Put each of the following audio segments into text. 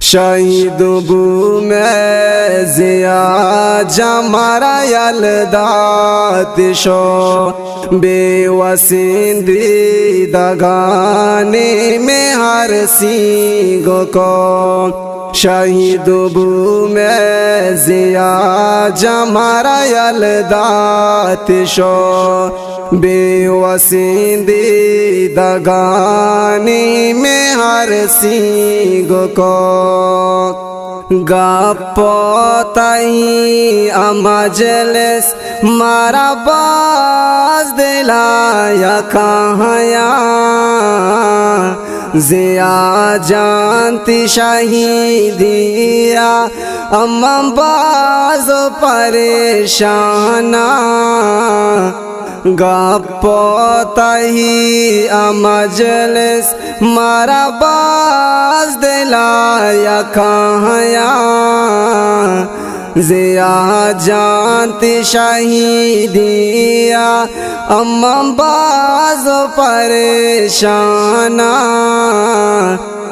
شہید بو میں زیا جمارا یلدات شو بے وسندی دگانی میں ہر سینگو کو شہید بو میں زیا جمارا یلدات شو بے وسندی دگانی میں ہر سینگو کو گپوتائی مجلس مارا باز دلایا کہایا زیا جانتی شہیدیا امم باز پریشانا گپوتائی مجلس مارا باز دلایا کہایا زیا جانتی شہیدیا امم باز پریشانا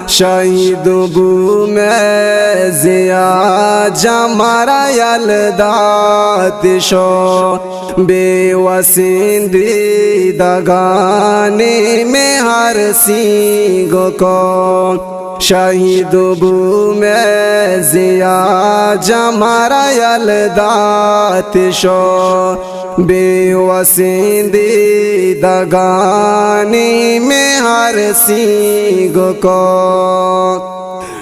شہید بو میں زیا جمارا یلدات شو بے وسندی دگانی میں ہر سینگو کو شہید بو میں زیا جمارا یلدات شو بے وسندی دگانی میں ہر سینگو کو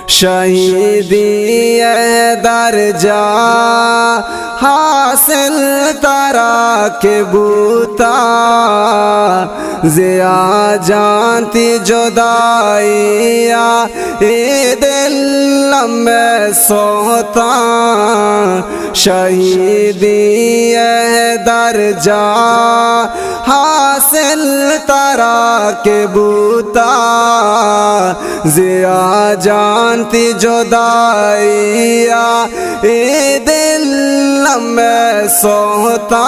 شہیدی درجہ حاصل ترا کے بوتا زیا جانتی جدائیا اے دل میں سوتا شہیدی درجہ حاصل ترا کے بوتا زیا جانتی جدائیا اے دل میں سوتا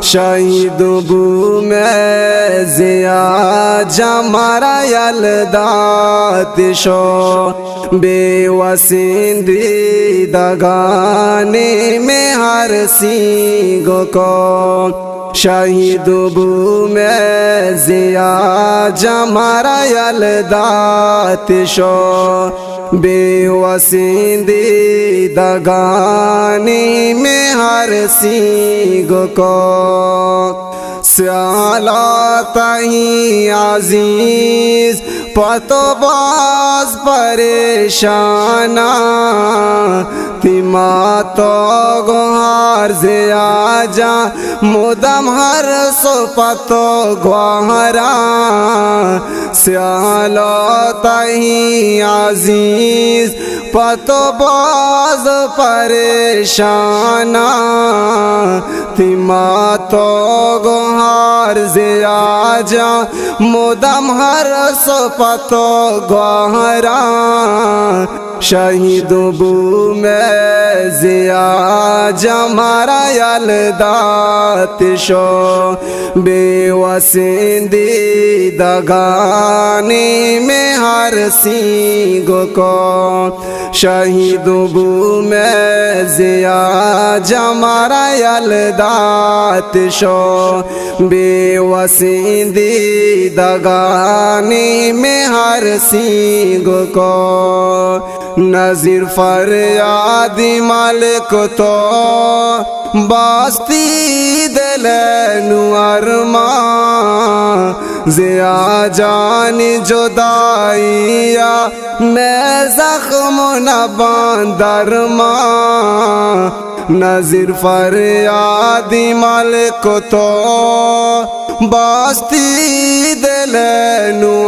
شہید بو میں زیا جمارا یلدات شو بے وسندی دگانی میں ہر سینگو کو شہید بو میں زیا جمارا یلدات شو بے وسندی دگانی میں ہر سینگو کو سیالاتہی عزیز پتو باز پریشانا تیما تو گوہار زیا جا مدم ہر سو پتو گوہرا سیالاتہی عزیز پتو باز پریشانا تیما تو گوہار زیا جا مدم ہر سو پتو گوہرا شہید بو میں زیا جمارا یلدات شو بے وسندی دگانی میں ہر سینگو کو شہید بو میں زیا جمارا یلدات شو بے وسندی دگانی میں ہر سینگو کو نظیر فریاد مالک تو باستی دل ارمان زیا جانی جدائیا میں زخم نہ باندر ماں نظیر فریاد مالک تو باستی دل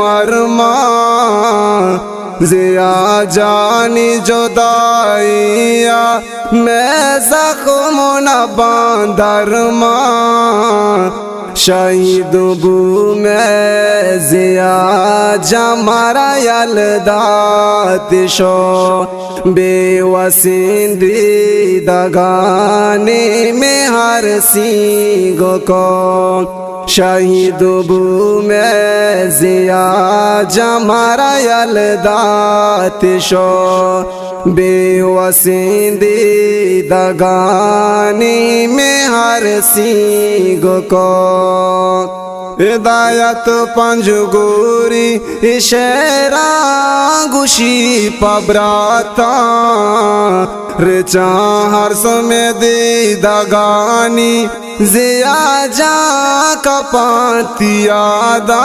ارمان زیا جانی جدائیا میں زخم نہ باندر ماں شہید بو میں زیا جمارا یلدات شو بے وسندی دگانی میں ہر سینگو کو شہید بو میں زیا جمارا یلدات شو بے وسیندی دگانی میں ہر سینگ کو ہدایت پنج گوری شیرا گوشی پبراتا رچا ہر سمے دی دگانی زیا جا کپانتی آدھا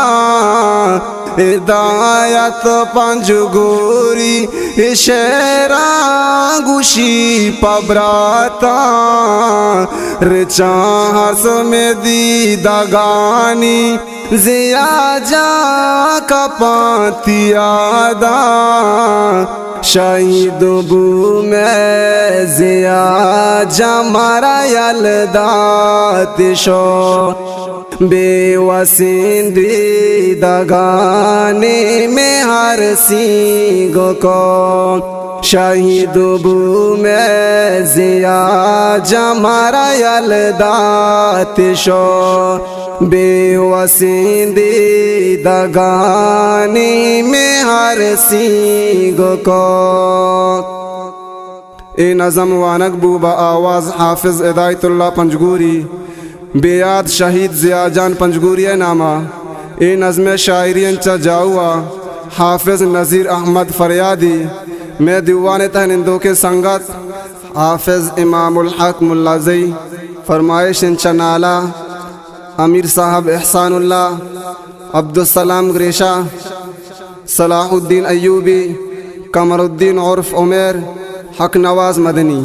ہدایت پنج گوری شیرا گوشی پبراتا رچا ہر سمے دی دگانی زیا جا کپانتی آدھا شہید بو میں زیا جمارا یلدات شو بے وسیندی دگانی میں ہر سینگ کو شہید بو میں زیا جمارا یلدات شو بے وسیندی دگانی میں ہر سینگ کو اے نظم وانک بو با آواز حافظ ہدایت اللہ پنجگوری بیاد شہید ضیاء جان پنجگوری نامہ اے نظم شاعری انچا جاؤا حافظ نذیر احمد فریادی میں دیوان تہنندوں کے سنگت حافظ امام الحق ملازی فرمائش انچا نالا امیر صاحب احسان اللہ عبدالسلام گریشہ صلاح الدین ایوبی قمر الدین عرف عمیر حق نواز مدنی